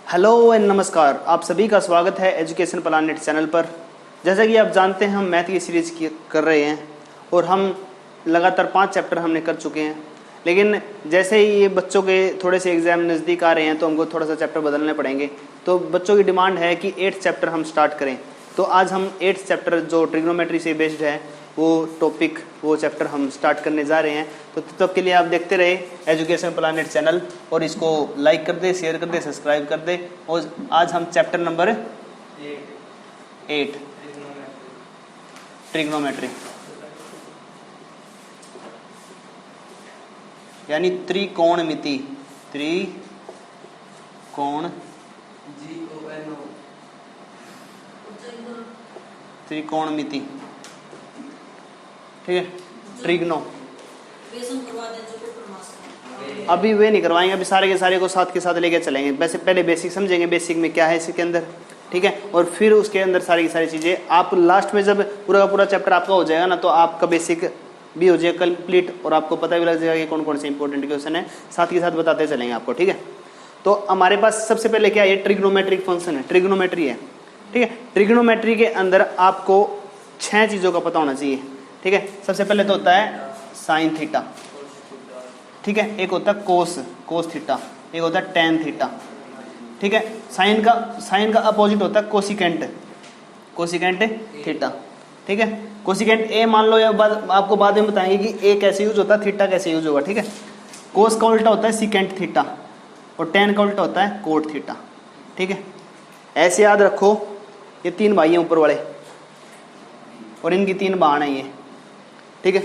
Hello and नमस्कार, आप सभी का स्वागत है एजुकेशन प्लानेट चैनल पर। जैसा कि आप जानते हैं हम मैथ की सीरीज कर रहे हैं और हम लगातार 5 चैप्टर हमने कर चुके हैं। लेकिन जैसे ही ये बच्चों के थोड़े से एग्जाम नज़दीक आ रहे हैं तो हमको थोड़ा सा चैप्टर बदलने पड़ेंगे। तो बच्चों की डिमांड है कि 8th चैप्टर हम स्टार्ट करें। तो आज हम 8th चैप्टर जो ट्रिग्नोमेट्री से बेस्ड है वो चैप्टर हम स्टार्ट करने जा रहे हैं। तो तब के लिए आप देखते रहे एजुकेशन प्लानेट चैनल और इसको लाइक कर दे, शेयर कर दे, सब्सक्राइब कर दे। और आज हम चैप्टर नंबर 8 ट्रिग्नोमेट्री यानी त्रिकोणमिति त्रिकोणमिति, ठीक है। ट्रिग्नो अभी वे नहीं करवाएंगे, अभी सारे के सारे को साथ के साथ लेके चलेंगे। वैसे पहले बेसिक समझेंगे, बेसिक में क्या है इसके अंदर, ठीक है। और फिर उसके अंदर सारी की सारी चीजें आप लास्ट में जब पूरा का पूरा चैप्टर आपका हो जाएगा ना, तो आपका बेसिक भी हो जाएगा कंप्लीट और आपको पता भी लग जाएगा कि कौन कौन से इंपॉर्टेंट क्वेश्चन है, साथ के साथ बताते चलेंगे आपको, ठीक है। तो हमारे पास सबसे पहले क्या है, ट्रिग्नोमेट्रिक फंक्शन है, ट्रिग्नोमेट्री है, ठीक है। ट्रिग्नोमेट्री के अंदर आपको 6 चीजों का पता होना चाहिए, ठीक है। सबसे पहले तो होता है साइन थीटा, ठीक है। एक होता है कोस थीटा, एक होता है टेन थीटा, ठीक है। साइन का अपोजिट होता है कोसिकेंट थीटा, ठीक है। कोसिकेंट ए मान लो, या आपको बाद में बताएंगे कि ए कैसे यूज होता है, थीटा कैसे यूज होगा, ठीक है। कोस का उल्टा होता है सिकेंट थीटा और टेन का उल्टा होता है कोट थीटा, ठीक है। ऐसे याद रखो, ये 3 भाई हैं ऊपर वाले और इनकी 3 बहन है ये, ठीक है।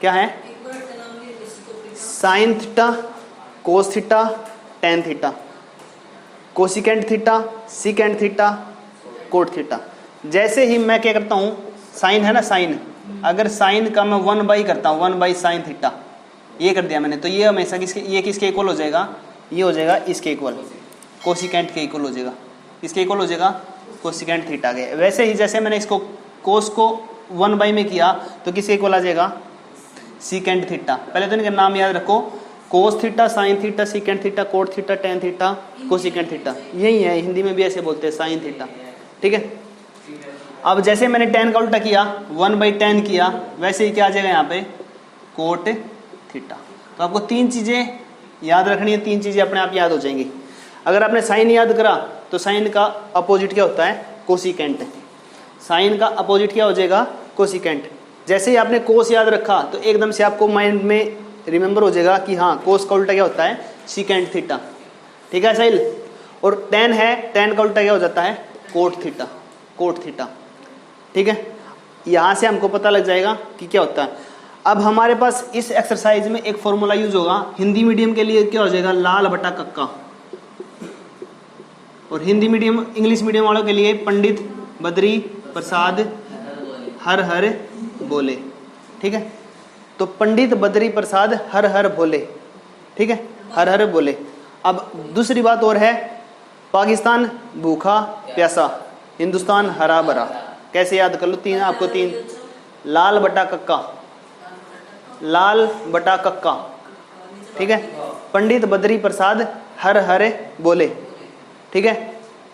क्या है, sine theta, cos theta, tan theta, cosecant theta, secant theta, cot theta. जैसे ही मैं क्या करता हूं, साइन है ना, साइन, अगर साइन का मैं 1 करता हूं, 1 साइन थीटा, ये कर दिया मैंने, तो ये हमेशा किसके इक्वल हो जाएगा, ये हो जाएगा इसके इक्वल, कोसिकेंट के इक्वल हो जाएगा। इसके इक्वल हो जाएगा कोसिकेंट थीटा के। वैसे ही जैसे मैंने इसको कोस को 1 में किया तो किसके इक्वल आ जाएगा, सीकेंट थीटा। पहले तो इनका नाम याद रखो, cos theta, sine theta, secant theta, cot theta, tan theta, cosecant theta, यही है। हिंदी में भी ऐसे बोलते हैं, साइन थीटा, ठीक है। अब जैसे मैंने टेन का उल्टा किया, 1/10 किया, वैसे ही क्या आ जाएगा यहाँ पे, कोट थीटा। तो आपको 3 चीजें याद रखनी है, 3 चीजें अपने आप याद हो जाएंगी। अगर आपने साइन याद करा तो साइन का अपोजिट क्या होता है, कोसिकेंट। साइन का अपोजिट क्या हो जाएगा, कोसिकेंट। जैसे ही आपने कोस याद रखा तो एकदम से आपको माइंड में रिमेंबर हो जाएगा कि हाँ, कोस का उल्टा क्या होता है, सिकेंट थीटा, ठीक है साहिल। और टेन है, टेन का उल्टा क्या हो जाता है, कोट थीटा, ठीक है। यहां से हमको पता लग जाएगा कि क्या होता है। अब हमारे पास इस एक्सरसाइज में एक फॉर्मूला यूज होगा, हिंदी मीडियम के लिए क्या हो जाएगा, लाल बटा कक्का, और हिंदी मीडियम इंग्लिश मीडियम वालों के लिए पंडित बद्री प्रसाद हर हर बोले, ठीक है। तो पंडित बद्री प्रसाद हर हर बोले, ठीक है, हर हर बोले। अब दूसरी बात और है, पाकिस्तान भूखा प्यासा, हिंदुस्तान हरा भरा। कैसे याद कर लो, 3 आपको 3, लाल बटा कक्का, ठीक है। पंडित बद्री प्रसाद हर हर बोले, ठीक है।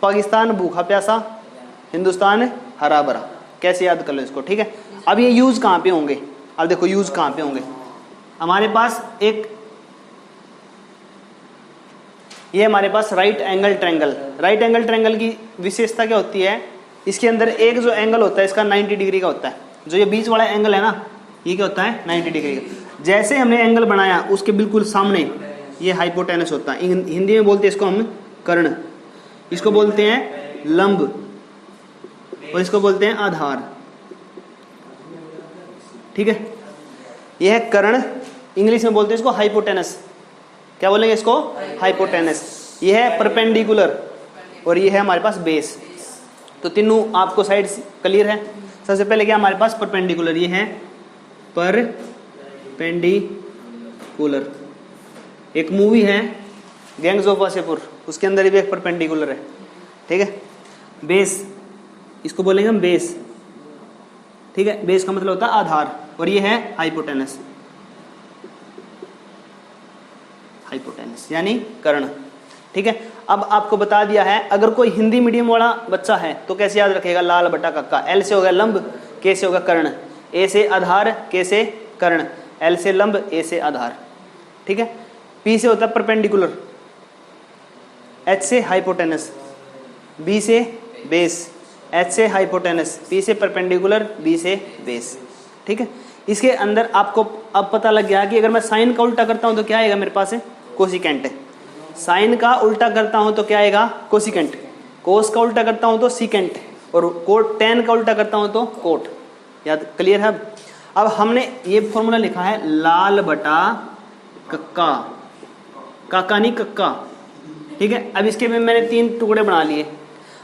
पाकिस्तान भूखा प्यासा, हिंदुस्तान हरा भरा। कैसे याद कर लो इसको, ठीक है। अब ये यूज कहां पे होंगे, अब देखो यूज कहां पे होंगे। हमारे पास ये हमारे पास राइट एंगल ट्रायंगल की विशेषता क्या होती है, इसके अंदर एक जो एंगल होता है इसका 90 डिग्री का होता है। जो ये बीच वाला एंगल है ना, ये क्या होता है, 90 डिग्री का। जैसे हमने एंगल बनाया उसके बिल्कुल सामने ये हाइपोटेनस होता है। हिंदी में बोलते हैं इसको हम कर्ण, इसको बोलते हैं लंब और इसको बोलते हैं आधार, ठीक है। यह है कर्ण, इंग्लिश में बोलते हैं इसको हाइपोटेनस। क्या बोलेंगे इसको, हाइपोटेनस। यह है परपेंडिकुलर और ये है हमारे पास बेस। तो तीनों आपको साइड क्लियर है। सबसे पहले क्या हमारे पास परपेंडिकुलर, ये है परपेंडिकुलर। एक मूवी है गैंग्स ऑफ वासेपुर, उसके अंदर भी एक परपेंडिकुलर है, ठीक है। बेस, इसको बोलेंगे हम बेस, ठीक है। बेस का मतलब होता है आधार, और ये है हाइपोटेनस। हाइपोटेनस यानी कर्ण। ठीक है, अब आपको बता दिया है, अगर कोई हिंदी मीडियम वाला बच्चा है तो कैसे याद रखेगा, लाल बटा कक्का। एल से होगा लंब, के से होगा कर्ण, ए से आधार, के से कर्ण, एल से लंब, ए से आधार, ठीक है। पी से होता है परपेंडिकुलर, एच से हाइपोटेनस, बी से बेस, एच से हाइपोटेनस, पी से परपेंडिकुलर, बी से बेस, ठीक है। इसके अंदर आपको अब पता लग गया कि अगर मैं साइन का उल्टा करता हूं तो क्या आएगा मेरे पास है, कोसिकेंट। साइन का उल्टा करता हूं तो क्या आएगा, कोसिकेंट। कोस का उल्टा करता हूं तो सीकेंट, और कोट टेन का उल्टा करता हूं तो कोट। याद क्लियर है। अब हमने ये फॉर्मूला लिखा है लाल बटा कक्का, काका नहीं कक्का, ठीक है। अब इसके में मैंने 3 टुकड़े बना लिए।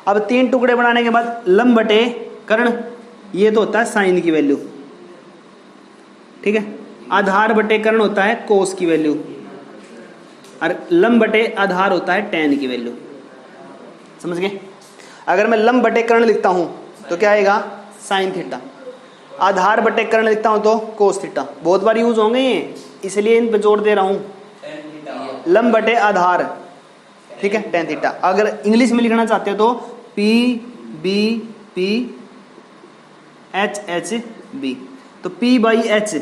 अब 3 टुकड़े बनाने के बाद लंब बटे कर्ण, ये तो होता है साइन की वैल्यू, ठीक है। आधार बटे कर्ण होता है कोस की वैल्यू, और लंब बटे आधार होता है टेन की वैल्यू। समझ गए। अगर मैं लंब बटे कर्ण लिखता हूं तो क्या आएगा, साइन थीटा। आधार बटे कर्ण लिखता हूं तो कोस थीटा। बहुत बार यूज होंगे ये, इसलिए इन पे जोर दे रहा हूं। लंब बटे आधार, ठीक है, टेन थीटा। अगर इंग्लिश में लिखना चाहते हो तो P B P H H B, तो P by H,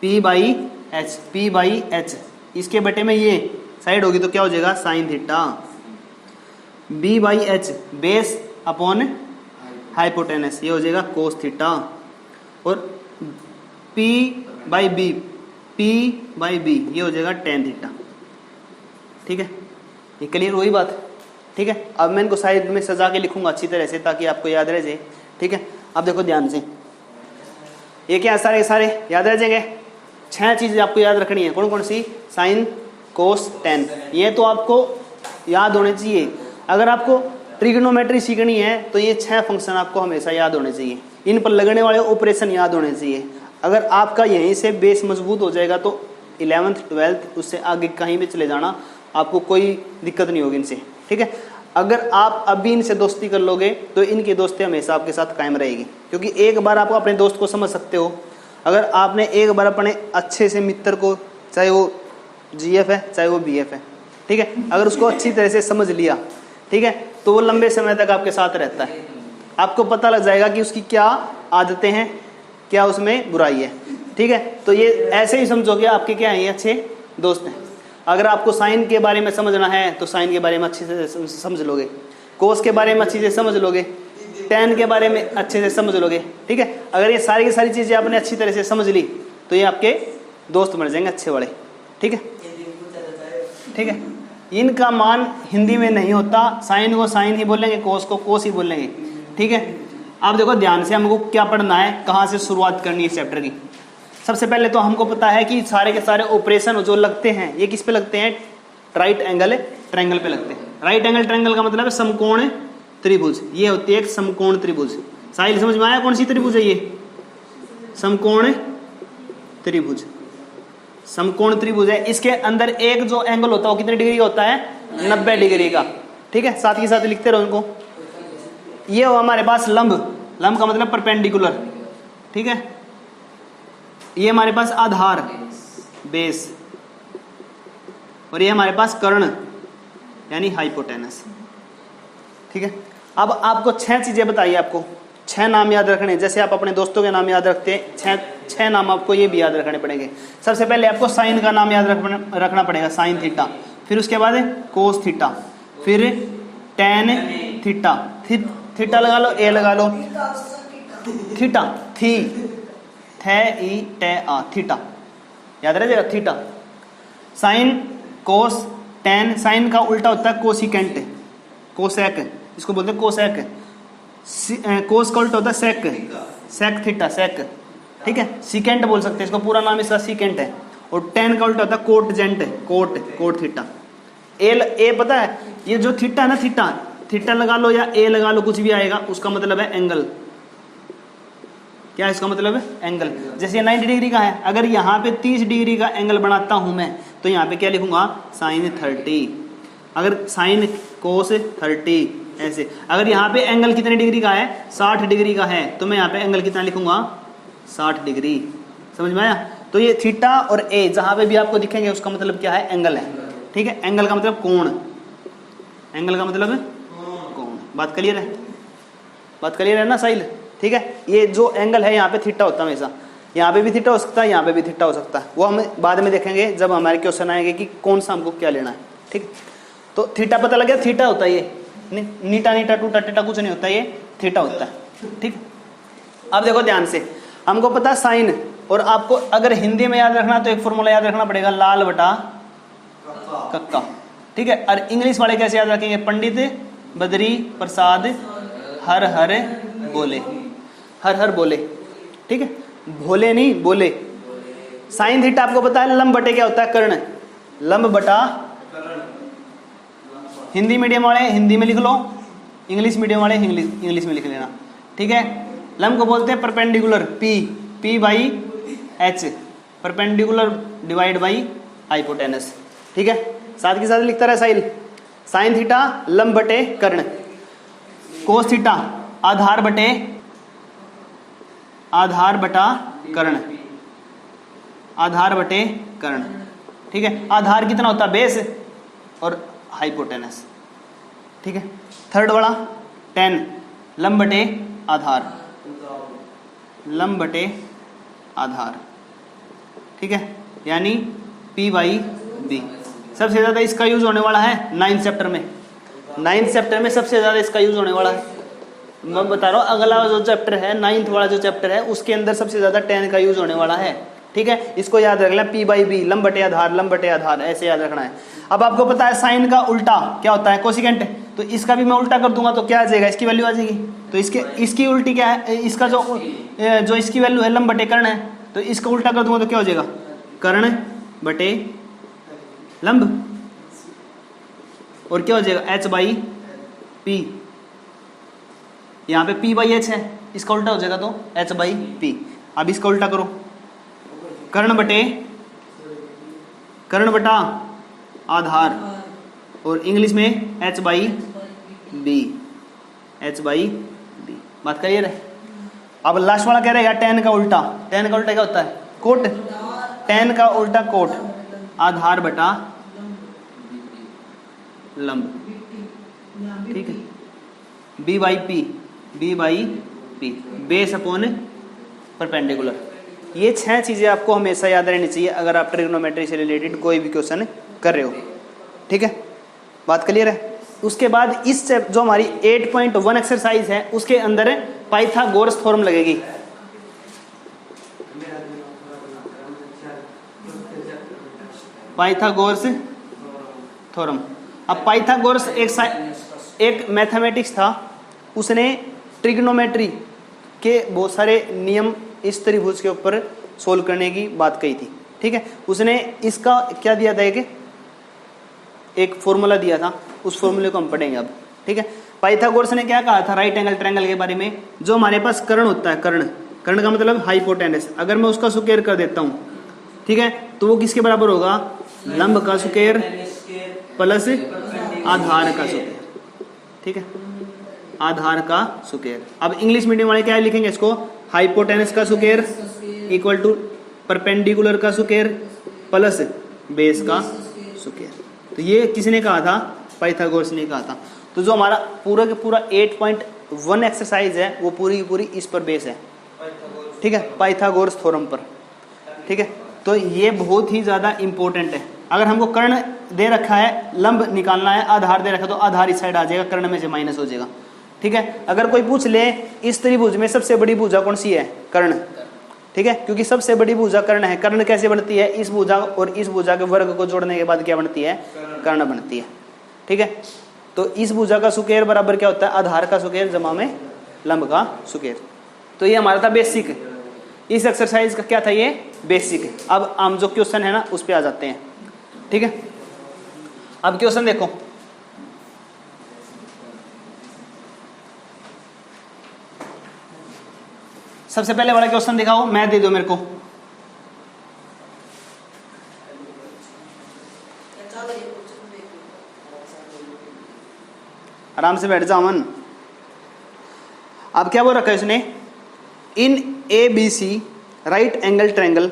P by H, P by H, इसके बटे में ये साइड होगी तो क्या हो जाएगा, sine theta. B by H, base upon hypotenuse, ये हो जाएगा कोस थीटा। और P by B, P by B, ये हो जाएगा टेन थीटा, ठीक है। ये क्लियर हुई बात, ठीक है। अब मैं इनको साइड में सजा के लिखूंगा अच्छी तरह से ताकि आपको याद रह जाए, ठीक है। अब देखो ध्यान से, ये क्या सारे सारे याद रह जाएंगे। 6 चीजें आपको याद रखनी है। कौन कौन सी, साइन कोस टेन, ये तो आपको याद होने चाहिए। अगर आपको ट्रिग्नोमेट्री सीखनी है तो ये 6 फंक्शन आपको हमेशा याद होने चाहिए, इन पर लगने वाले ऑपरेशन याद होने चाहिए। अगर आपका यहीं से बेस मजबूत हो जाएगा तो 11th 12th उससे आगे कहीं भी चले जाना, आपको कोई दिक्कत नहीं होगी इनसे, ठीक है। अगर आप अभी इनसे दोस्ती कर लोगे तो इनकी दोस्ती हमेशा आपके साथ कायम रहेगी, क्योंकि एक बार आप अपने दोस्त को समझ सकते हो। अगर आपने एक बार अपने अच्छे से मित्र को, चाहे वो जीएफ है चाहे वो बीएफ है, ठीक है, अगर उसको अच्छी तरह से समझ लिया, ठीक है, तो वो लंबे समय तक आपके साथ रहता है। आपको पता लग जाएगा कि उसकी क्या आदतें हैं, क्या उसमें बुराई है, ठीक है। तो ये ऐसे ही समझोगे आपके क्या है, ये अच्छे दोस्त हैं। अगर आपको साइन के बारे में समझना है तो साइन के बारे में अच्छे से समझ लोगे, कोस के बारे में अच्छे से समझ लोगे, टेन के बारे में अच्छे से समझ लोगे, ठीक है। अगर ये सारी की सारी चीजें आपने अच्छी तरह से समझ ली तो ये आपके दोस्त बन जाएंगे अच्छे वाले, ठीक है, ठीक है। इनका मान हिंदी में नहीं होता, साइन को साइन ही बोलेंगे, कोस को कोस ही बोलेंगे, ठीक है। आप देखो ध्यान से, हमको क्या पढ़ना है, कहाँ से शुरुआत करनी है इस चैप्टर की। सबसे पहले तो हमको पता है कि सारे के सारे ऑपरेशन जो लगते हैं ये किस पे लगते हैं, राइट एंगल ट्रायंगल पे लगते हैं। राइट एंगल ट्रायंगल का मतलब है समकोण त्रिभुज, ये होती है एक समकोण त्रिभुज। साहिल समझ में आया कौन सी त्रिभुज है ये, समकोण त्रिभुज, समकोण त्रिभुज है। इसके अंदर एक जो एंगल होता है वो कितने डिग्री का होता है, 90 डिग्री का, ठीक है। साथ ही साथ लिखते रहो इनको। ये हो हमारे पास लंब, लंब का मतलब परपेंडिकुलर, ठीक है। ये हमारे पास आधार बेस, और ये हमारे पास कर्ण यानी हाइपोटेनस, ठीक है। अब आपको 6 चीजें बताइए, आपको 6 नाम याद रखने, जैसे आप अपने दोस्तों के नाम याद रखते हैं, 6 नाम आपको ये भी याद रखने पड़ेंगे। सबसे पहले आपको साइन का नाम याद रखना पड़ेगा, साइन थीटा, फिर उसके बाद कोस थीटा, फिर टेन थीटा, थीटा लगा लो, ए लगा लो, थीटा, थी थे ई टे आ, थीटा याद रह जाएगा, theta. Sine cos tan, sine का उल्टा होता है कोसिकेंट, कोसेक, इसको बोलते हैं कोसेक। कोस का उल्टा होता है सेक, सेक थीटा, सेक, ठीक है। सीकेंट बोल सकते हैं इसको, पूरा नाम इसका सीकेंट है। और टेन का उल्टा होता है cotangent, cot, cot theta. ए पता है, ये जो थीटा है ना, थीटा, थीटा लगा लो या ए लगा लो, कुछ भी आएगा, उसका मतलब है एंगल। क्या इसका मतलब है, एंगल। जैसे ये 90 डिग्री का है, अगर यहाँ पे 30 डिग्री का एंगल बनाता हूं मैं तो यहाँ पे क्या लिखूंगा, साइन 30। अगर साइन कोस 30 ऐसे। अगर यहाँ पे एंगल कितने डिग्री का है, 60 डिग्री का है, तो मैं यहाँ पे एंगल कितना लिखूंगा, 60 डिग्री। समझ में आया। तो ये थीटा और ए जहां पे भी आपको दिखेंगे उसका मतलब क्या है, एंगल है, ठीक है। एंगल का मतलब कोण, एंगल का मतलब कोण। बात क्लियर है? बात क्लियर है ना साहिल? ठीक है, ये जो एंगल है यहाँ पे थीटा होता है हमेशा, यहाँ पे भी थीटा हो सकता है, यहाँ पे भी थीटा हो सकता है, वो हम बाद में देखेंगे जब हमारे क्वेश्चन आएंगे कि कौन सा हमको क्या लेना है। ठीक, तो थीटा पता लग गया, थीटा होता है ये, नीटा नीटा टूटा टीटा कुछ नहीं होता, ये थीटा होता है। ठीक, अब देखो ध्यान से, हमको पता है साइन, और आपको अगर हिंदी में याद रखना तो एक फॉर्मूला याद रखना पड़ेगा, लाल बटा कक्का। ठीक है, और इंग्लिश वाले कैसे याद रखेंगे? पंडित बद्री प्रसाद हर हर बोले, हर हर बोले। ठीक है, भोले नहीं बोले। साइन थीटा आपको पता है लंब बटे क्या होता है? कर्ण। लंब बटा, हिंदी मीडियम वाले हिंदी में लिख लो, इंग्लिश मीडियम वाले इंग्लिश में लिख लेना। ठीक है, लंब को बोलते हैं perpendicular, P by H, perpendicular divide by hypotenuse. ठीक है, साथ के साथ लिखता रहे साहिल, साइन थीटा लंब बटे कर्ण, कोस थीटा आधार बटा कर्ण, आधार बटे कर्ण। ठीक है, आधार कितना होता है? बेस, और हाइपोटेनस। ठीक है, थर्ड वाला tan लंब बटे आधार, लंब बटे आधार। ठीक है, यानी P बाई बी। सबसे ज्यादा इसका यूज होने वाला है 9th चैप्टर में, 9th चैप्टर में सबसे ज्यादा इसका यूज होने वाला है। मैं बता रहा हूँ, अगला जो चैप्टर है 9th वाला जो चैप्टर है उसके अंदर सबसे ज्यादा tan का यूज होने वाला है। ठीक है, इसको याद रख लें, P बाई बी, लंब बटे आधार, लंब बटे आधार, ऐसे याद रखना है। अब आपको पता है साइन का उल्टा क्या होता है? कोसिकेंट। तो इसका भी मैं उल्टा कर दूंगा तो क्या आ जाएगा? इसकी वैल्यू आ जाएगी। तो इसकी उल्टी क्या है? इसका जो इसकी वैल्यू है लंब बटे कर्ण है, तो इसका उल्टा कर दूंगा तो क्या हो जाएगा? कर्ण बटे लंब, और क्या हो जाएगा? h by P. यहाँ पे P बाई एच है, इसका उल्टा हो जाएगा तो h बाई पी। अब इसका उल्टा करो, कर्ण बटा आधार, और इंग्लिश में h by b, h by b. बात क्लियर है? अब लास्ट वाला कह रहा है यार tan का उल्टा, tan का उल्टा क्या होता है? कोट। tan का उल्टा कोट, आधार बटा लंब। ठीक है, b by P, base upon perpendicular. ये 6 चीजें आपको हमेशा याद रहनी चाहिए अगर आप ट्रिग्नोमेट्री से रिलेटेड कोई भी क्वेश्चन कर रहे हो। ठीक है, बात क्लियर है? उसके बाद इस जो हमारी 8.1 एक्सरसाइज है उसके अंदर पाइथागोरस थ्योरम लगेगी। Pythagoras theorem. अब पाइथागोरस एक मैथमेटिक्स था, उसने ट्रिग्नोमेट्री के बहुत सारे नियम इस त्रिभुज के ऊपर सोल्व करने की बात कही थी। ठीक है, उसने इसका क्या दिया था? एक फॉर्मूला दिया था, उस फॉर्मूले को हम पढ़ेंगे अब। ठीक है, पाइथागोरस ने क्या कहा था राइट एंगल ट्रायंगल के बारे में? जो हमारे पास कर्ण होता है, कर्ण का मतलब हाइपोटेनस, अगर मैं उसका स्क्वायर कर देता हूं, ठीक है, तो वो किसके बराबर होगा? लंब का स्क्वायर प्लस आधार का स्क्वायर। ठीक है, आधार का स्क्वायर। अब इंग्लिश मीडियम वाले क्या लिखेंगे इसको? हाइपोटेनस का स्क्वायर इक्वल टू परपेंडिकुलर का स्क्वायर प्लस बेस का स्क्वायर। तो ये किसने कहा था? पाइथागोरस ने कहा था। तो जो हमारा पूरा के पूरा 8.1 एक्सरसाइज है वो पूरी की पूरी इस पर बेस है। ठीक है, पाइथागोरस थ्योरम पर। ठीक है, तो ये बहुत ही ज्यादा इंपॉर्टेंट है। अगर हमको कर्ण दे रखा है, लंब निकालना है, आधार दे रखा है, तो आधार इस साइड आ जाएगा, कर्ण में से माइनस हो जाएगा। ठीक है, अगर कोई पूछ ले इस त्रिभुज में सबसे बड़ी भुजा कौन सी है? कर्ण। ठीक है, क्योंकि सबसे बड़ी भुजा कर्ण है। कर्ण कैसे बनती है? इस भुजा और इस भुजा के वर्ग को जोड़ने के बाद क्या बनती है? कर्ण बनती है। ठीक है, तो इस भुजा का स्क्वायर बराबर क्या होता है? आधार का स्क्वायर जमा में लंब का स्क्वायर। तो ये हमारा था बेसिक। इस एक्सरसाइज का क्या था? ये बेसिक। अब हम जो क्वेश्चन है ना उस पर आ जाते हैं। ठीक है, अब क्वेश्चन देखो, सबसे पहले वाला क्वेश्चन दिखाओ, मैं दे दो मेरे को। आराम से बैठ जाओ मन। अब क्या बोल रखा है इसने? इन ABC right angle triangle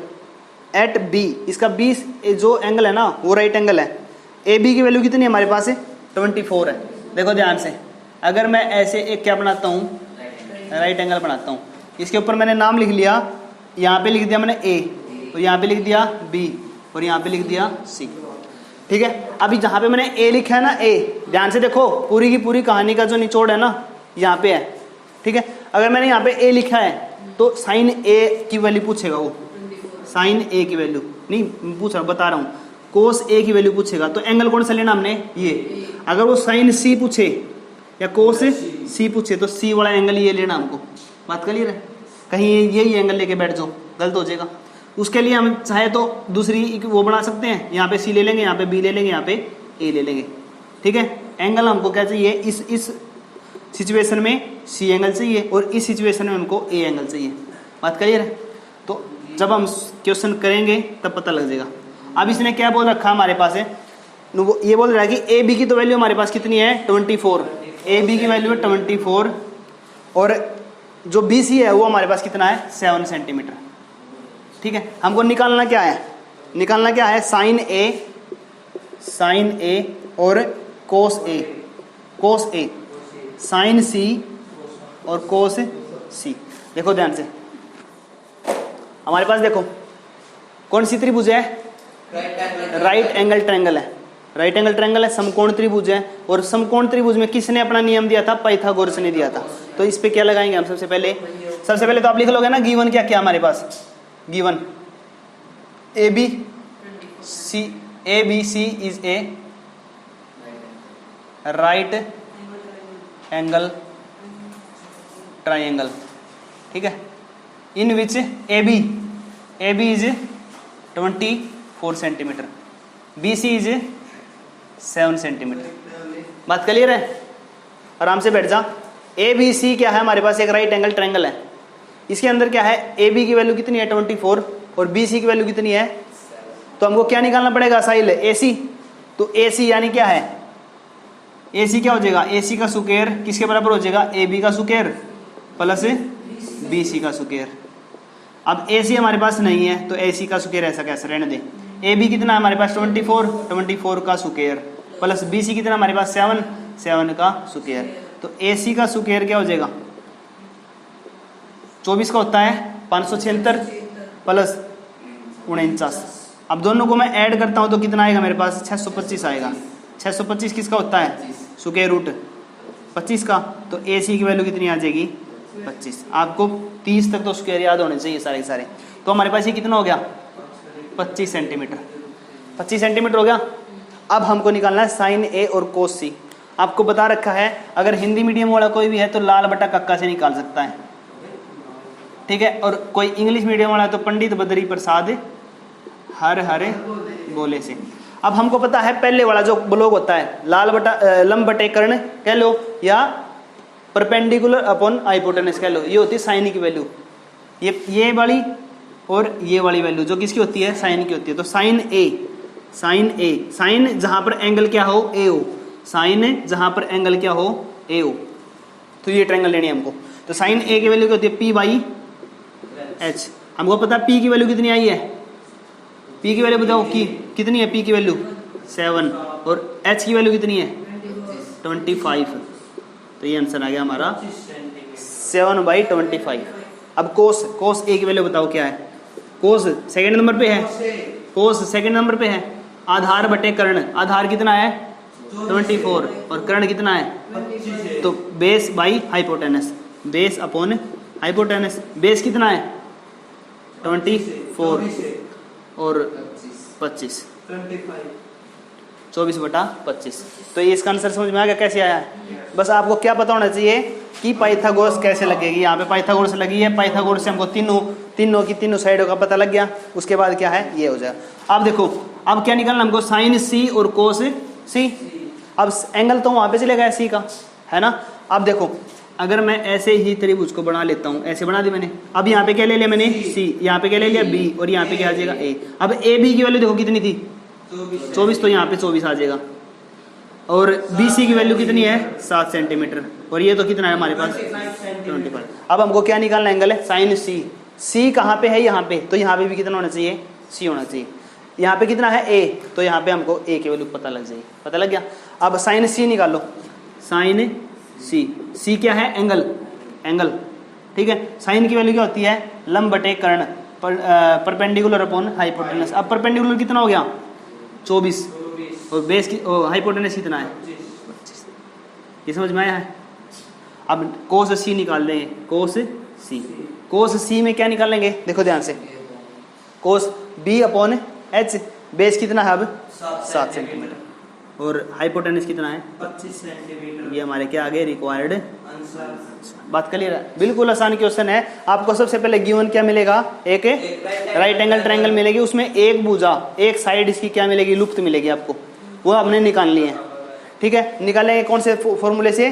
eight B, इसका B जो एंगल है ना वो राइट एंगल है। AB की वैल्यू कितनी है हमारे पास है? 24 है। देखो ध्यान से, अगर मैं ऐसे एक क्या बनाता हूँ, राइट एंगल बनाता हूँ, इसके ऊपर मैंने नाम लिख लिया, यहाँ पे लिख दिया मैंने ए, और यहाँ पे लिख दिया बी, और यहाँ पे लिख दिया सी। ठीक है, अभी जहाँ पे मैंने ए लिखा है ना, ए, ध्यान से देखो, पूरी की पूरी कहानी का जो निचोड़ है ना यहाँ पे है। ठीक है, अगर मैंने यहाँ पे ए लिखा है तो साइन ए की वैल्यू पूछेगा वो, साइन ए की वैल्यू नहीं पूछ रहा, बता रहा हूँ, कोस ए की वैल्यू पूछेगा। तो एंगल कौन सा लेना हमने, ये। अगर वो साइन सी पूछे या कोस सी पूछे तो सी वाला एंगल ये लेना हमको। बात क्लियर है? कहीं यही एंगल लेके बैठ जाओ, गलत हो जाएगा। उसके लिए हम चाहे तो दूसरी वो बना सकते हैं, यहाँ पे सी ले लेंगे, यहाँ पे बी ले लेंगे, यहाँ पे ए ले लेंगे। ठीक है, एंगल हमको क्या चाहिए, इस सिचुएशन में सी एंगल चाहिए और इस सिचुएशन में हमको ए एंगल चाहिए। बात क्लियर है? तो जब हम क्वेश्चन करेंगे तब पता लग जाएगा। अब इसने क्या बोल रखा हमारे पास है, ये बोल रहा है कि ए बी की तो वैल्यू हमारे पास कितनी है, 24। ए बी की वैल्यू है 24 और जो बी सी है वो हमारे पास कितना है, 7 सेंटीमीटर। ठीक है, हमको निकालना क्या है, निकालना क्या है, साइन ए और कोस ए, साइन सी और कोस सी। देखो ध्यान से, हमारे पास देखो कौन सी त्रिभुज है, राइट एंगल ट्रायंगल है, राइट एंगल ट्रायंगल है, समकोण त्रिभुज है। और समकोण त्रिभुज में किसने अपना नियम दिया था, पाइथागोरस ने दिया था। तो इस पे क्या लगाएंगे हम, सबसे पहले तो आप लिख लोगे ना, गिवन क्या क्या हमारे पास, given A B C is a right angle triangle. ठीक है, in which A B is 24 centimetre, B C is 7 centimetre. बात क्लियर है? आराम से बैठ जा। ए बी सी क्या है हमारे पास, एक राइट एंगल ट्रायंगल है। इसके अंदर क्या है, ए बी की वैल्यू कितनी है 24 और बी सी की वैल्यू कितनी है, तो हमको क्या निकालना पड़ेगा, साइल ए सी। तो ए सी यानी क्या है, ए सी क्या हो जाएगा, ए सी का स्क्वायर किसके बराबर हो जाएगा, ए बी का स्क्वायर प्लस बी सी का स्क्वायर। अब ए सी हमारे पास नहीं है तो ए सी का स्क्वायर ऐसा कैसे रहने दे। ए बी कितना है हमारे पास 24 का स्क्वायर प्लस बी सी कितना हमारे पास 7 का स्क्वायर। तो ए सी का स्क्वायर क्या हो जाएगा, 24 का होता है 576 प्लस 49। अब दोनों को मैं ऐड करता हूं तो कितना आएगा मेरे पास, 625 आएगा। 625 किसका होता है, स्क्वायर रूट 25 का। तो ए सी की वैल्यू कितनी आ जाएगी, 25। आपको 30 तक तो स्क्वायर याद होने चाहिए सारे सारे। तो हमारे पास ये कितना हो गया, 25 सेंटीमीटर। 25 सेंटीमीटर हो गया। अब हमको निकालना है साइन ए और कोस सी। आपको बता रखा है, अगर हिंदी मीडियम वाला कोई भी है तो लाल बटा कक्का से निकाल सकता है। ठीक है, और कोई इंग्लिश मीडियम वाला है तो पंडित बद्री प्रसाद हर हरे बोले से। अब हमको पता है पहले वाला जो ब्लॉक होता है, लाल बटा लंब बटे कर्ण कह लो या परपेंडिकुलर अपॉन हाइपोटेनस कह लो, ये होती है साइन की वैल्यू। ये वाली और ये वाली वैल्यू जो किसकी होती है, साइन की होती है। तो साइन जहां पर एंगल क्या हो, ए हो, साइन जहां पर एंगल क्या हो, ए हो, तो ये ट्रायंगल लेनी है हमको। तो साइन ए की वैल्यू क्या होती है, पी बाई एच। हमको पता है पी की वैल्यू कितनी आई है, पी की वैल्यू बताओ कि कितनी है, पी की वैल्यू 7 और एच की वैल्यू कितनी है 25। तो ये आंसर आ गया हमारा 7/25। अब कोस ए की वैल्यू बताओ क्या है, कोस सेकंड नंबर पे है, कोस सेकंड नंबर पे है। आधार बटे कर्ण, आधार कितना है 24 और कर्ण कितना है, तो base by hypotenuse, base upon hypotenuse. Base कितना है 24 और 25, 24/25। तो ये इसका आंसर समझ में आ गया कैसे आया है। बस आपको क्या पता होना चाहिए कि पाइथागोरस कैसे लगेगी। यहाँ पे पाइथागोरस लगी है, पाइथागोरस से हमको तीनों साइडों का पता लग गया। उसके बाद क्या है, ये हो जाएगा। अब देखो, अब क्या निकालना हमको, साइन सी और कोस सी। अब एंगल तो वहां पे चलेगा सी का, है ना। अब देखो, अगर मैं ऐसे ही त्रिभुज को बना लेता हूँ, ऐसे बना दी मैंने। अब यहाँ पे क्या ले लिया मैंने, सी, यहाँ पे क्या ले लिया बी, और यहाँ पे क्या आ जाएगा ए। अब ए बी की वैल्यू देखो कितनी थी 24, तो यहाँ पे 24 आ जाएगा। और बी सी की वैल्यू कितनी है 7 सेंटीमीटर, और ये तो कितना है हमारे पास 25। अब हमको क्या निकालना एंगल है, साइन सी। सी कहाँ पे है, यहाँ पे, तो यहाँ पे भी कितना होना चाहिए, सी होना चाहिए। यहाँ पे कितना है ए, तो यहाँ पे हमको ए की वैल्यू पता लग जाएगी, पता लग गया। अब साइन सी निकालो, साइन सी, सी क्या है? एंगल, एंगल, ठीक है। साइन की वैल्यू क्या होती है? लंब बटे कर्ण, परपेंडिकुलर अपॉन हाइपोटेनस। अब परपेंडिकुलर कितना हो गया? 24, और बेस की हाइपोटेनस कितना है? 25। ये समझ में आया है? अब कोस सी निकाल लेंगे, कोस सी। कोस सी में क्या निकालेंगे? देखो ध्यान से, cos b upon h, base कितना है अब? 7 सेंटीमीटर, और हाइपोटेनस कितना है? 25 सेंटीमीटर। ये हमारे क्या आगे रिक्वायर्ड आंसर। बात क्लियर है? बिल्कुल आसान क्वेश्चन है। आपको सबसे पहले गिवन क्या मिलेगा? एक राइट एंगल ट्रायंगल मिलेगी, उसमें एक भुजा, एक साइड इसकी क्या मिलेगी? लुप्त मिलेगी आपको, वो आपने निकालनी है, ठीक है। निकालेंगे कौन से फॉर्मूले से?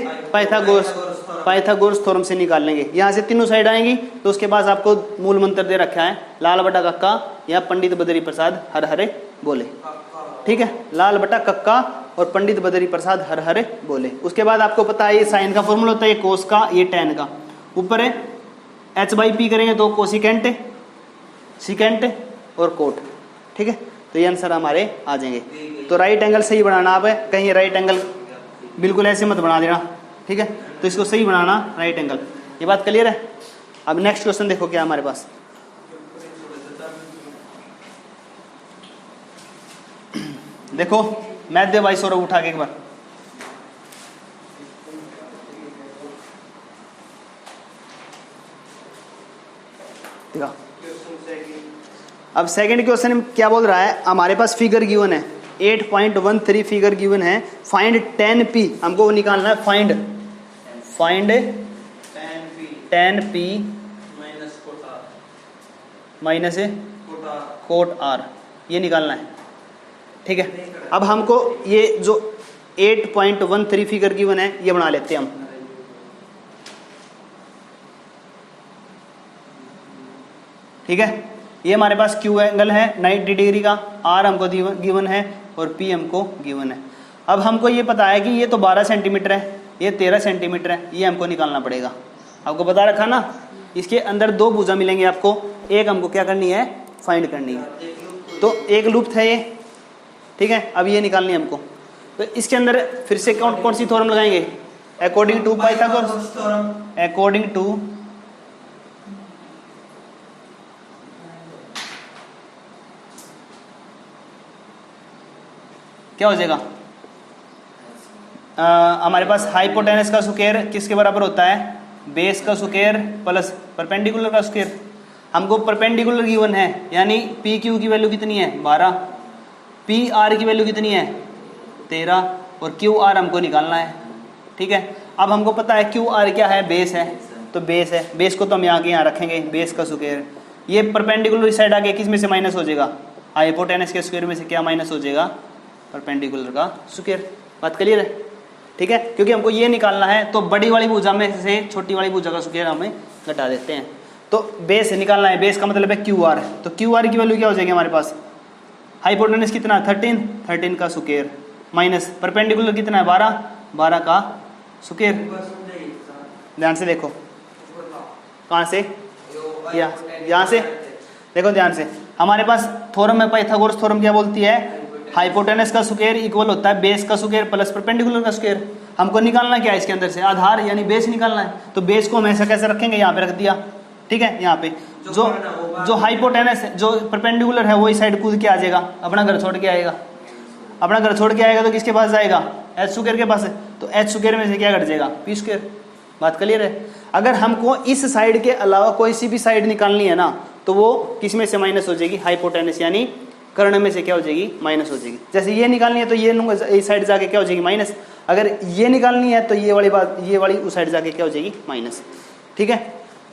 पाइथागोरस थ्योरम से निकाल लेंगे। यहाँ से तीनों साइड आएंगी, तो उसके बाद आपको मूल मंत्र दे रखा है, लाल बटा कक्का या पंडित बद्री प्रसाद हर हरे बोले, ठीक है। लाल बटा कक्का और पंडित बद्री प्रसाद हर हरे बोले। उसके बाद आपको पता है ये साइन का फॉर्मूला होता है, ये कोस का, ये टेन का। ऊपर है एच बाई पी करेंगे तो कोसिकेंट, सिकेंट और कोट, ठीक है। तो ये आंसर हमारे आ जाएंगे। तो राइट एंगल सही बनाना, आप कहीं राइट एंगल बिल्कुल ऐसे मत बना देना, ठीक है। तो इसको सही बनाना, राइट एंगल। ये बात क्लियर है? अब नेक्स्ट क्वेश्चन देखो क्या हमारे पास। देखो मैथ दे भाई सौरभ उठा के एक बार। देखा, अब सेकंड क्वेश्चन क्या बोल रहा है? हमारे पास फिगर गिवन है 8.13 फिगर गिवन है। फाइंड 10p, हमको वो निकालना है। Find 10p minus cot r, ये निकालना है, ठीक है। अब हमको ये जो 8.13 फिगर गिवन है ये बना लेते हैं हम। ठीक है, ये हमारे पास क्यू एंगल है 90 डिग्री का, आर हमको गिवन है और पी हमको गिवन है। अब हमको ये पता है कि ये तो 12 सेंटीमीटर है, ये 13 सेंटीमीटर है, ये हमको निकालना पड़ेगा। आपको बता रखा ना, इसके अंदर दो भुजा मिलेंगे आपको, एक हमको क्या करनी है? फाइंड करनी है। तो एक लूप है ये, ठीक है। अब ये निकालनी है हमको, तो इसके अंदर फिर से कौन सी थ्योरम लगाएंगे? According to Pythagoras theorem, according to क्या हो जाएगा? हमारे पास हाइपोटेनस का स्क्वायर किसके बराबर होता है? बेस का स्क्वायर प्लस परपेंडिकुलर का स्क्वायर। हमको परपेंडिकुलर गिवन है, यानी पी क्यू की वैल्यू कितनी है? 12, पी आर की वैल्यू कितनी है? 13, और क्यू आर हमको निकालना है, ठीक है। अब हमको पता है क्यू आर क्या है? बेस है, तो बेस है, बेस को तो हम यहाँ के यहाँ रखेंगे, बेस का स्क्वायर। ये परपेंडिकुलर साइड आगे किस में से माइनस हो जाएगा? हाइपोटेनस के स्क्वायर में से क्या माइनस हो जाएगा? परपेंडिकुलर का स्क्वायर। बात क्लियर है? ठीक है, क्योंकि हमको ये निकालना है, तो बड़ी वाली भुजा में से छोटी वाली भुजा का स्क्वायर हमें घटा देते हैं। तो बेस निकालना है, बेस का मतलब है क्यू आर, तो क्यू आर की वैल्यू क्या हो जाएगी हमारे पास? हाइपोटेनस कितना? 13 का स्क्वायर माइनस परपेंडिकुलर कितना है? 12 का स्क्वायर। ध्यान से देखो, कहाँ से? यहाँ से देखो ध्यान से। हमारे पास थ्योरम है, पाइथागोरस थ्योरम क्या बोलती है? हाइपोटेनस का स्क्वायर इक्वल होता है बेस का स्क्वायर प्लस परपेंडिकुलर का स्क्वायर। हमको निकालना क्या है इसके अंदर से? आधार यानी बेस निकालना है। तो बेस को हम ऐसा कैसे रखेंगे? यहाँ पे रख दिया, ठीक है। यहाँ पे जो हाइपोटेनस है, जो परपेंडिकुलर है, वही साइड कूद के आ जाएगा, अपना घर छोड़ के आएगा। अपना घर छोड़ के आएगा तो किसके पास जाएगा? एच स्क्वायर के पास है, तो एच स्क्वायर में से क्या घट जाएगा? P square. बात क्लियर है? अगर हमको इस साइड के अलावा कोई सी भी साइड निकालनी है ना, तो वो किस में से माइनस हो जाएगी? हाइपोटेनस यानी कर्ण में से क्या हो जाएगी? माइनस हो जाएगी। जैसे ये निकालनी है तो ये साइड जाके क्या हो जाएगी? माइनस। अगर ये निकालनी है तो ये वाली उस साइड जाके क्या हो जाएगी? माइनस, ठीक है।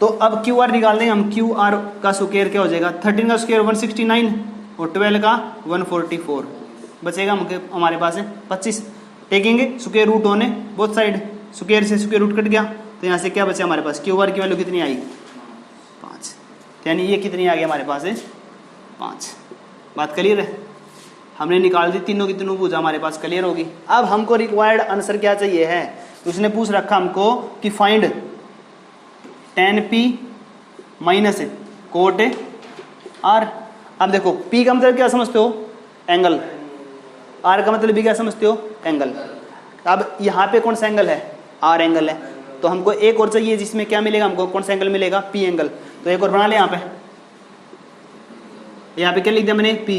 तो अब क्यू आर निकाल देंगे हम। क्यू आर का स्क्वायर क्या हो जाएगा? 13 का स्क्वायर 169 और 12 का 144, बचेगा हमारे पास है 25। टेकेंगे स्क्वायर रूट होने बोथ साइड, स्क्वायर से स्क्वायर रूट कट गया, तो यहाँ से क्या बचा हमारे पास? क्यू आर की वैल्यू कितनी आई? 5, यानी ये कितनी आ गई हमारे पास है? 5। बात क्लियर है? हमने निकाल दी तीनों की तीनों भुजा हमारे पास क्लियर होगी। अब हमको रिक्वायर्ड आंसर क्या चाहिए है? उसने पूछ रखा हमको कि find 10p minus coat are. अब देखो p का मतलब क्या समझते हो? एंगल। आर का मतलब भी क्या समझते हो? एंगल। अब यहाँ पे कौन सा एंगल है, आर एंगल है, तो हमको एक और चाहिए जिसमें क्या मिलेगा, हमको कौन सा एंगल मिलेगा, पी एंगल। तो एक और बना ले यहाँ पे क्या लिख दिया मैंने, पी,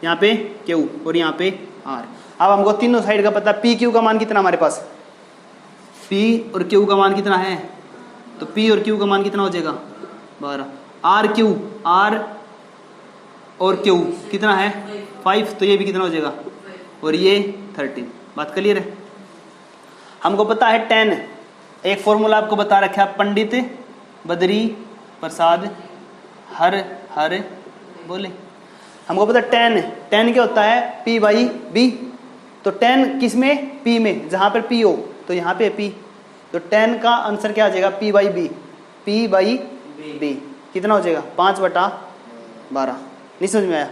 यहाँ पे क्यू और यहाँ पे आर। अब हमको तीनों साइड का पता, पी क्यू का मान कितना हमारे पास, पी और क्यू का मान कितना है, तो पी और क्यू का मान कितना हो जाएगा 12, आर क्यू, आर और क्यू कितना है 5, तो ये भी कितना हो जाएगा, और ये 13। बात क्लियर है। हमको पता है 10, एक फॉर्मूला आपको बता रखा है, पंडित बद्री प्रसाद हर बोले। हमको पता 10 क्या होता है, P बाई B, तो 10 किस में, P में, जहाँ पर P हो तो यहाँ पे P, तो 10 का आंसर क्या आ जाएगा, P by B, P by B कितना हो जाएगा 5/12। नहीं समझ में आया,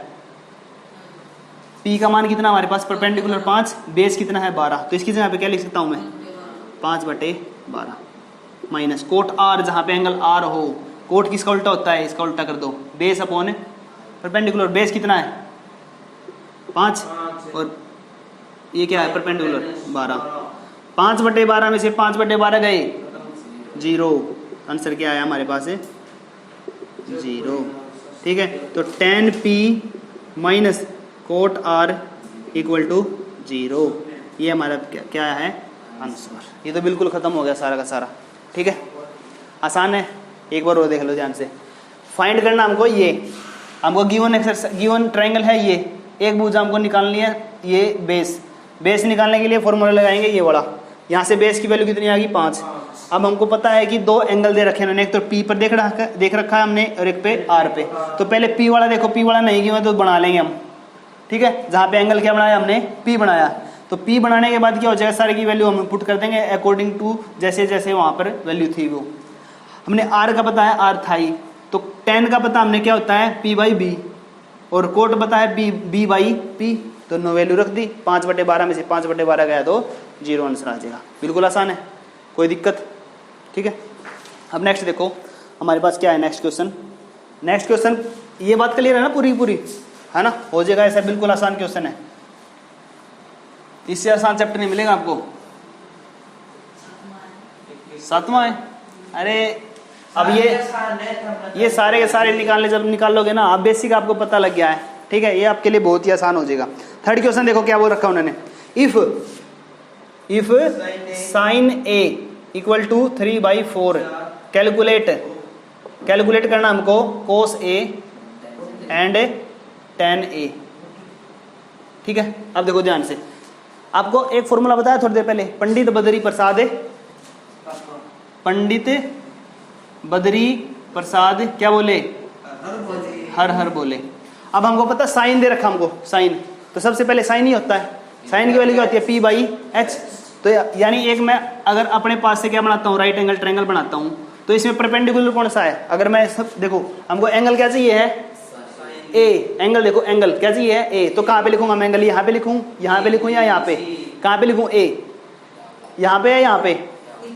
P का मान कितना हमारे पास, परपेंडिकुलर 5, बेस कितना है 12, तो इसकी जगह पे क्या लिख सकता हूँ मैं 5/12 माइनस कोट R, जहाँ पे एंगल R हो, कोट किसका उल्टा होता है, इसका उल्टा कर दो, बेस अपॉन परपेंडिकुलर, बेस कितना है 5 और ये क्या है परपेंडिकुलर 12, 5/12 में से 5/12 गए 0, आंसर क्या आया हमारे पास है 0। ठीक है, तो 10P minus cot R equal to 0, ये हमारा क्या है आंसर। ये तो बिल्कुल खत्म हो गया सारा का सारा। ठीक है, आसान है, एक बार और देख लो ध्यान से। फाइंड करना हमको, ये हमको गिवन ट्रायंगल है, ये एक भुजा हमको निकालनी है, ये बेस निकालने के लिए फॉर्मूला लगाएंगे ये वाला, यहाँ से बेस की वैल्यू कितनी आ गई 5। अब हमको पता है कि दो एंगल दे रखे हैं, एक तो P पर देख रखा है हमने और एक पे R पे, तो पहले P वाला देखो, P वाला नहीं गिवन तो बना लेंगे हम। ठीक है, जहाँ पे एंगल क्या बनाया हमने, P बनाया, तो P बनाने के बाद क्या हो जाएगा, सारे की वैल्यू हम पुट कर देंगे अकॉर्डिंग टू जैसे जैसे वहाँ पर वैल्यू थी वो। हमने R का पता है, R था ही, तो 10 का पता हमने क्या होता है P बाई B, और कोट पता है B बाई P, तो नो वैल्यू रख दी, 5/12 में से 5/12 गया तो 0 आंसर आ जाएगा। बिल्कुल आसान है, कोई दिक्कत। ठीक है, अब नेक्स्ट देखो हमारे पास क्या है, नेक्स्ट क्वेश्चन। ये बात क्लियर है ना, पूरी है ना, हो जाएगा ऐसा, बिल्कुल आसान क्वेश्चन है, इससे आसान चैप्टर नहीं मिलेगा आपको। 7वां है, अरे अब ये सारे के सारे निकालोगे ना, अब बेसिक आपको पता लग गया है। ठीक है, ये आपके लिए बहुत ही आसान हो जाएगा। थर्ड क्वेश्चन देखो क्या बोल रखा उन्होंने, if sine A equal to 3/4, calculate करना हमको cos A and tan A। ठीक है, अब देखो ध्यान से, आपको एक फॉर्मूला बताया थोड़ी देर पहले, पंडित बद्री प्रसाद क्या बोले, हर बोले। अब हमको पता साइन दे रखा हमको, साइन, तो सबसे पहले साइन ही होता है, साइन की वैल्यू क्या होती है P/H। तो यानी एक मैं अगर अपने पास से क्या बनाता हूँ, राइट एंगल ट्रायंगल बनाता हूँ, तो इसमें परपेंडिकुलर कौन सा है, अगर मैं सब देखो हमको एंगल क्या चाहिए है A, एंगल देखो एंगल क्या चाहिए है A, तो कहाँ पे लिखूंगा मैं एंगल, यहाँ पे लिखूँ या यहाँ पे, कहाँ पे लिखूँ A, यहाँ पे या यहाँ पे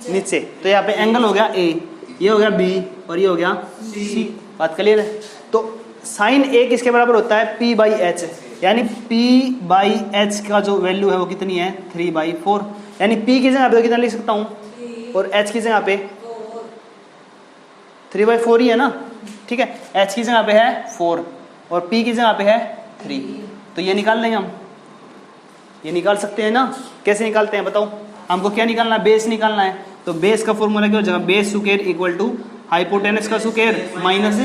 नीचे, तो यहाँ पे एंगल हो गया A, ये हो गया B और ये हो गया C। बात क्लियर है। तो साइन A किसके बराबर होता है P/H, यानी P/H का जो वैल्यू है वो कितनी है 3/4, यानी P की जगह पे कितना लिख सकता हूँ और H की जगह पे 3/4 ही है ना। ठीक है, H की जगह पे है 4 और P की जगह पे है 3, तो ये निकाल लेंगे हम, ये निकाल सकते हैं ना। कैसे निकालते हैं बताओ, हमको क्या निकालना है, बेस निकालना है, तो बेस का फॉर्मूला क्या हो जाएगा, base square equal to hypotenuse का स्क्वायर माइनस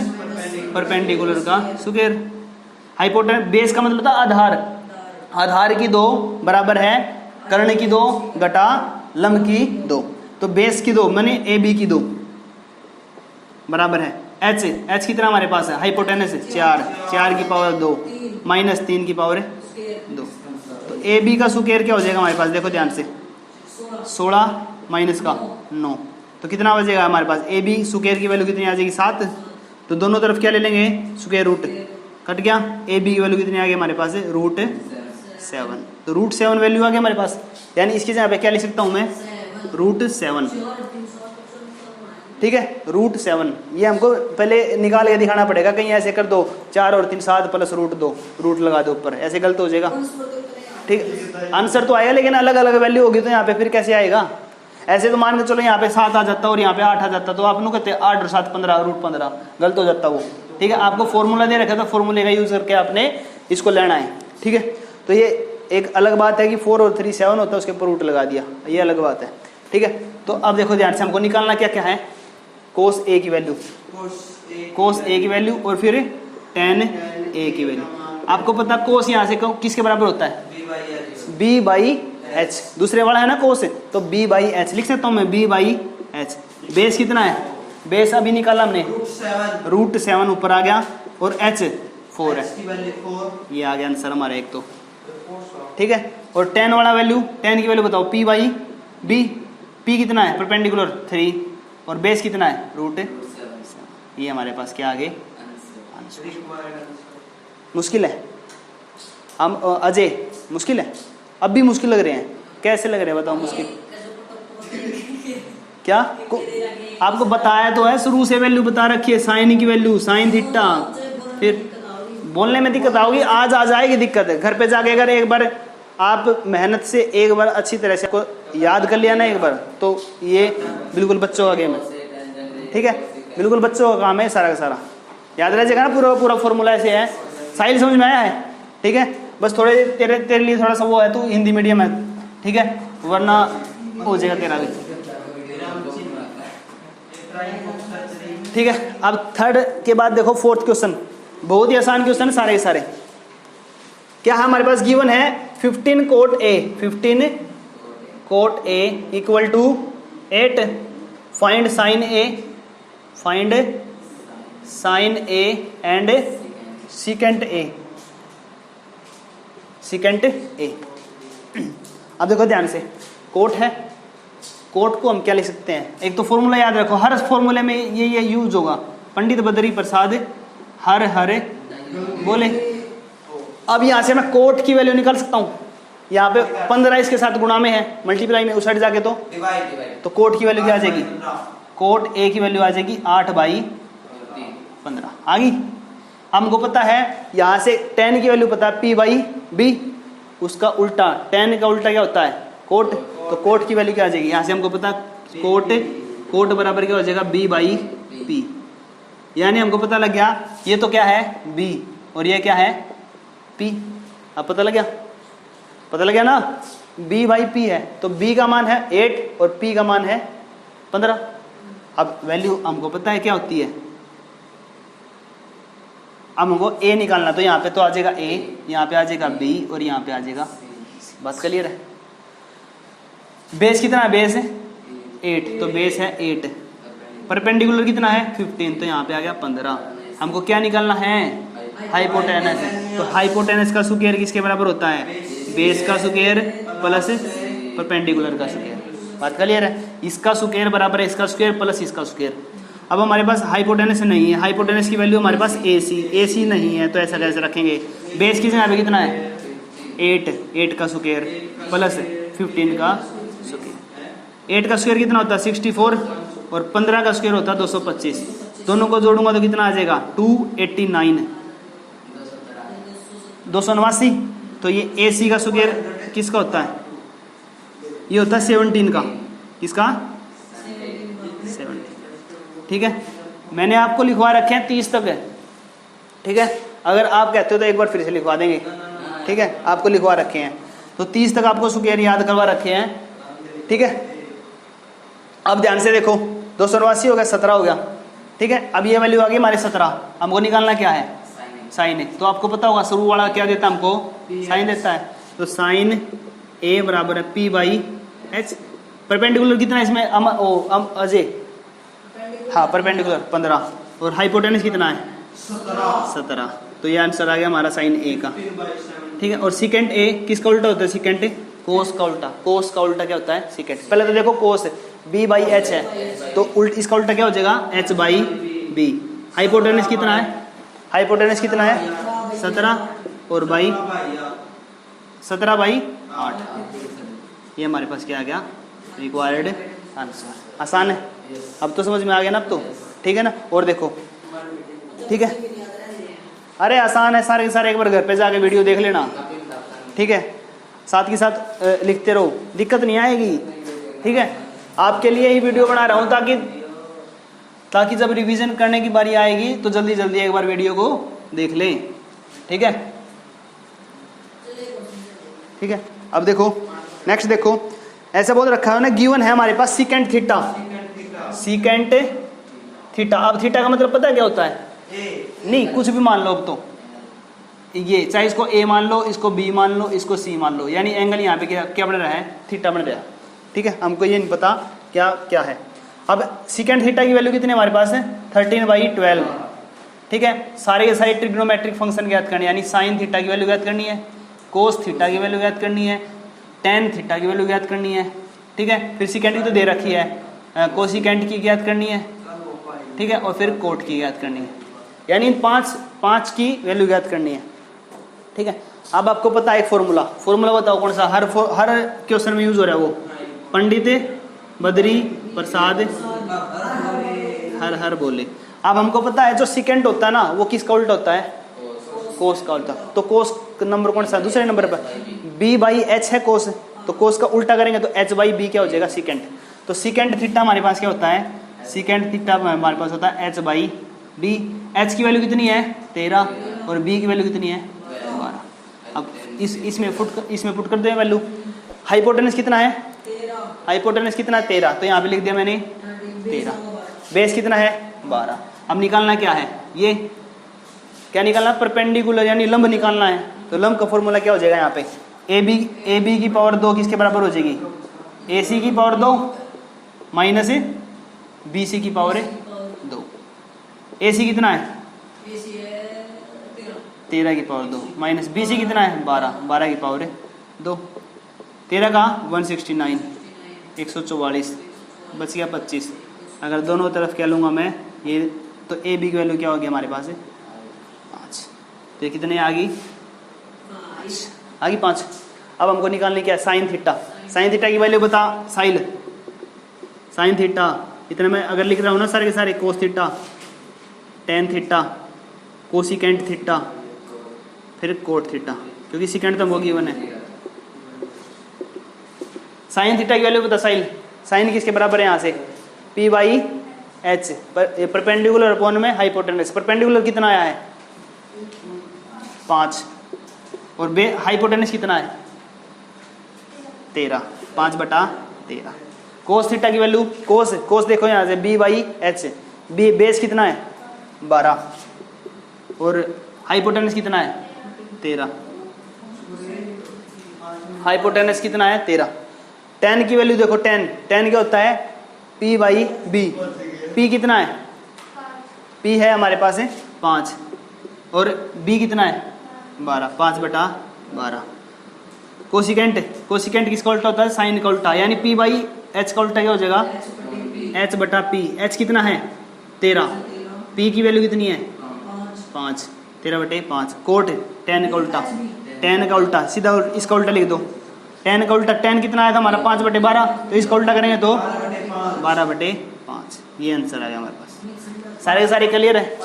परपेंडिकुलर का स्क्वायर। हाइपोटेनस बेस का मतलब था आधार की 2 बराबर है कर्ण की 2 घटा लंब की 2, तो बेस की 2 माने AB की 2 बराबर है H कितना हमारे पास है, हाइपोटेनस 4 की पावर 2 माइनस 3 की पावर 2, तो AB का स्क्वायर क्या हो जाएगा हमारे पास, देखो ध्यान से 16 माइनस का 9, तो कितना बचेगा हमारे पास, AB स्क्वायर की वैल्यू कितनी आ जाएगी 7, तो दोनों तरफ क्या ले लेंगे स्क्वायर रूट, कट गया, AB की वैल्यू कितनी आ गई हमारे पास √7, तो √7 वैल्यू आ गई हमारे पास, यानी इसकी जगह पे क्या लिख सकता हूँ मैं √7। ठीक है, √7, ये हमको पहले निकाल के दिखाना पड़ेगा, कहीं ऐसे कर दो 4 और 3 7 प्लस √2 रूट लगा दो ऊपर, ऐसे गलत हो जाएगा। ठीक, आंसर तो आया लेकिन अलग अलग वैल्यू होगी तो यहाँ पे फिर कैसे आएगा? ऐसे तो मान के चलो यहाँ पे 7 आ जाता और यहाँ पे 8 आ जाता, तो आप लोग कहते हैं 8 और 7 15 √15, गलत हो जाता वो। ठीक है, आपको फॉर्मूला दे रखा था, फॉर्मूले का यूज करके आपने इसको लेना है। ठीक है, तो ये एक अलग बात है कि 4 और 3 7 होता है, उसके ऊपर रूट लगा दिया, ये अलग बात है। ठीक है, तो अब देखो ध्यान से, हमको निकालना क्या क्या है, cos A की वैल्यू, cos A की वैल्यू और फिर tan A की वैल्यू। आपको पता cos यहाँ से किसके बराबर होता है? B/H। दूसरे वाला है ना cos, तो B/H लिख सकता हूँ मैं, B/H। बेस कितना है? बेस अभी निकाला हमने, √7 ऊपर आ गया और H 4 है, ये आ गया आंसर हमारा एक तो। ठीक है, और tan वाला वैल्यू, tan की वैल्यू बताओ, P/B। P कितना है? परपेंडिकुलर 3 और बेस कितना है? √7। ये हमारे पास क्या आगे आंसर। मुश्किल है हम अजय, मुश्किल है, अब भी मुश्किल लग रहे हैं, कैसे लग रहे हैं बताओ मुश्किल? क्या आपको बताया तो है, शुरू से वैल्यू बता रखी है, साइन की वैल्यू, साइन थीटा। फिर बोलने में दिक्कत आओगी, आज आ जाएगी दिक्कत है। घर पे जाके अगर एक बार आप मेहनत से एक बार अच्छी तरह से को याद कर लिया ना एक बार, तो ये बिल्कुल बच्चों का गेम है। ठीक है, बिल्कुल बच्चों का काम है, सारा का सारा याद रह जाएगा ना, पूरा पूरा फॉर्मूला ऐसे है। साहिल समझ में आया है? ठीक है, बस थोड़े तेरे लिए थोड़ा सा वो है, तू हिंदी मीडियम है, ठीक है, वरना हो जाएगा तेरा भी। ठीक है, अब थर्ड के बाद देखो फोर्थ क्वेश्चन, बहुत ही आसान क्वेश्चन सारे के सारे। क्या हमारे पास गिवन है 15 cot A, 15 cot A equal to 8, find sine A, find sine A and secant A, secant A। अब देखो ध्यान से, कोट है, कोट को हम क्या लिख सकते हैं? एक तो फॉर्मूला याद रखो, हर फॉर्मूले में ये यूज होगा, पंडित बद्री प्रसाद हर हरे बोले। अब यहाँ से मैं कोट की वैल्यू निकाल सकता हूँ, यहाँ पे 15 इसके साथ गुणा में है, मल्टीप्लाई में उस साइड जाके तो कोट की वैल्यू क्या आ जाएगी? कोट A की वैल्यू आ जाएगी 8/15 आ गई। हमको पता है यहाँ से tan की वैल्यू पता है P/B, उसका उल्टा tan का उल्टा क्या होता है? कोट, तो कोट की वैल्यू क्या आ जाएगी? यहाँ से हमको पता कोट बराबर क्या हो जाएगा? B/P, यानी हमको पता लग गया ये तो क्या है? B और ये क्या है? P। अब पता लग गया ना, B/P है, तो B का मान है 8 और P का मान है 15। अब वैल्यू हमको पता है क्या होती है, अब हमको A निकालना, तो यहाँ पे तो आ जाएगा A, यहाँ पे आ जाएगा B और यहाँ पे आ जाएगा, बस क्लियर है। बेस कितना है? बेस है 8, तो बेस है 8, परपेंडिकुलर कितना है? 15, तो यहाँ पे आ गया 15। हमको क्या निकालना है? हाइपोटेनस। तो हाइपोटेनस का स्क्वायर किसके बराबर होता है? बेस का स्क्वायर प्लस परपेंडिकुलर का स्क्वायर, बात क्लियर है। इसका स्क्वायर बराबर है इसका स्क्वायर प्लस इसका स्क्वायर। अब हमारे पास हाइपोटेनस नहीं है, हाइपोटेनस की वैल्यू हमारे पास AC नहीं है, तो ऐसा कैसे रखेंगे? बेस की जगह पे कितना है? 8 का स्क्वायर प्लस 15 का स्क्वायर। 8 का स्क्वायर कितना होता है? 64 और 15 का स्क्वायर होता है 225। दोनों को जोड़ूंगा तो कितना आ जाएगा? 289, 289। तो ये AC का स्क्वायर किसका होता है? ये होता है 17 का, किसका? 17। ठीक है, मैंने आपको लिखवा रखे हैं 30 तक है। ठीक है, अगर आप कहते हो तो एक बार फिर से लिखवा देंगे। ठीक है, आपको लिखवा रखे हैं, तो 30 तक आपको स्क्वायर याद करवा रखे हैं। ठीक है, अब ध्यान से देखो, 289 हो गया, 17 हो गया। ठीक है, अब ये वैल्यू आ गई हमारे 17, हमको निकालना क्या है? साइन है। तो आपको पता होगा शुरू वाला क्या देता है हमको? साइन देता है, तो साइन A बराबर है P/H। परपेंडिकुलर कितना है इसमें? अजय, हाँ परपेंडिकुलर 15 और हाइपोटेनस कितना है? 17। तो ये आंसर आ गया हमारा साइन A का। ठीक है, और सेकेंड A किसका उल्टा होता है? सेकेंड कोस का उल्टा। कोस का उल्टा क्या होता है? सेकेंड। पहले तो देखो कोस B/H है, तो इसका उल्टा क्या हो जाएगा? H/B। हाइपोटेनस कितना है? हाइपोटेनस कितना है? 17 और 17/8। ये हमारे पास क्या आ गया? Required answer. आसान है, अब तो समझ में आ गया ना अब तो? ठीक है ना, और देखो, ठीक है, अरे आसान है सारे के सारे, एक बार घर पे जाके वीडियो देख लेना। ठीक है, साथ के साथ लिखते रहो, दिक्कत नहीं आएगी। ठीक है, आपके लिए ही वीडियो बना रहा हूँ ताकि जब रिवीजन करने की बारी आएगी तो जल्दी जल्दी एक बार वीडियो को देख लें। ठीक है, ठीक है। अब देखो नेक्स्ट, देखो ऐसा बोल रखा है ना, गिवन है हमारे पास सीकेंट थीटा, सीकेंट थीटा। अब थीटा का मतलब पता है क्या होता है? नहीं, कुछ भी मान लो। अब तो ये चाहे इसको ए मान लो, इसको बी मान लो, इसको सी मान लो, यानी एंगल यहाँ पे क्या बन रहा है? थीटा बन रहा है। ठीक है, हमको ये नहीं पता क्या क्या है। अब सीकेंट थीटा की वैल्यू कितनी हमारे पास है? 13/12। ठीक है, सारे के सारे ट्रिग्नोमेट्रिक फंक्शन ज्ञात करनी है, यानी साइन थीटा की वैल्यू ज्ञात करनी है, कोस थीटा की वैल्यू ज्ञात करनी है, टेन थीटा की वैल्यू ज्ञात करनी है। ठीक है, फिर सीकेंट की तो दे रखी है, कोसिकेंट की ज्ञात करनी है। ठीक है, और फिर कोट की ज्ञात करनी है, यानी इन पांच की वैल्यू ज्ञात करनी है। ठीक है, अब आपको पता है एक फॉर्मूला बताओ कौन सा हर क्वेश्चन में यूज हो रहा है? वो पंडित बद्री प्रसाद हर बोले। अब हमको पता है जो सीकेंट होता है ना, वो किसका उल्टा होता है? कोस का उल्टा। तो कोस नंबर कौन सा? दूसरे नंबर पर b/h है कोस, तो कोस का उल्टा करेंगे तो h/b क्या हो जाएगा? सीकेंट। तो सीकेंट थीटा हमारे पास क्या होता है? सीकेंट थीटा हमारे पास होता है h/b। h की वैल्यू कितनी है? 13, और b की वैल्यू कितनी है? 12। अब इसमें पुट कर दे वैल्यू। हाइपोटेनस कितना है? हाइपोटेनस कितना है? 13, तो यहाँ पे लिख दिया मैंने 13। बेस कितना है? 12। अब निकालना क्या है? ये क्या निकालना? परपेंडिकुलर, यानी लंब निकालना है। तो लंब का फॉर्मूला क्या हो जाएगा यहाँ पे? ए बी की पावर 2 किसके बराबर हो जाएगी? ए सी की पावर 2 माइनस बी सी की पावर 2। ए सी कितना है? 13 की पावर 2 माइनस बी सी कितना है? 12 की पावर 2। 13 का 169, 144, बच गया 25। अगर दोनों तरफ क्या लूँगा मैं ये, तो ए बी की वैल्यू क्या होगी हमारे पास? 5। तो ये कितने आ गई? 5। अब हमको निकालने क्या है? Sine theta. साइन थीटा की वैल्यू बता साइल। साइन थीटा इतने में अगर लिख रहा हूँ ना सारे के सारे, cos theta, tan theta, cosecant theta, फिर कोट थीटा, क्योंकि सिकेंट तो वो गिवन है। साइन थीटा की वैल्यू बता साइल। साइन किसके बराबर है यहाँ से? p/h, परपेंडिकुलर अपॉन में हाइपोटेनस। परपेंडिकुलर कितना आया है? 5, और हाइपोटेनस कितना है? 13, 5/13। कोस थीटा की वैल्यू, कोस देखो यहाँ से b/h, बेस कितना है? 12, और हाइपोटेनस कितना है? 13। हाइपोटेनस कितना है? 13। टेन की वैल्यू देखो, टेन क्या होता है? p/b। p कितना है? p है हमारे पास है 5, और b कितना है? 12, 5/12। कोसिकेंट किसका उल्टा होता है? साइन का उल्टा, यानी p/h का उल्टा क्या हो जाएगा? h/p। h कितना है? 13। p की वैल्यू कितनी है? 5, 13/5। कोट टेन का उल्टा, सीधा इसका उल्टा लिख दो। टेन का उल्टा, टेन कितना आया था हमारा? 5/12, तो इसका उल्टा करेंगे तो 12/5। ये आंसर आ गया हमारे पास। सारे के सारे क्लियर है?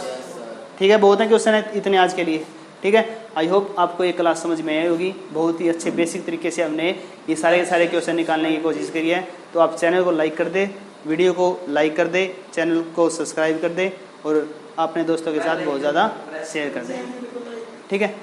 ठीक है, बहुत है क्वेश्चन इतने आज के लिए। ठीक है, आई होप आपको ये क्लास समझ में आई होगी। बहुत ही अच्छे बेसिक तरीके से हमने ये सारे के सारे क्वेश्चन निकालने की कोशिश करी है। तो आप चैनल को लाइक कर दे, वीडियो को लाइक कर दे, चैनल को सब्सक्राइब कर दे, और अपने दोस्तों के साथ बहुत ज़्यादा शेयर कर दें। ठीक है।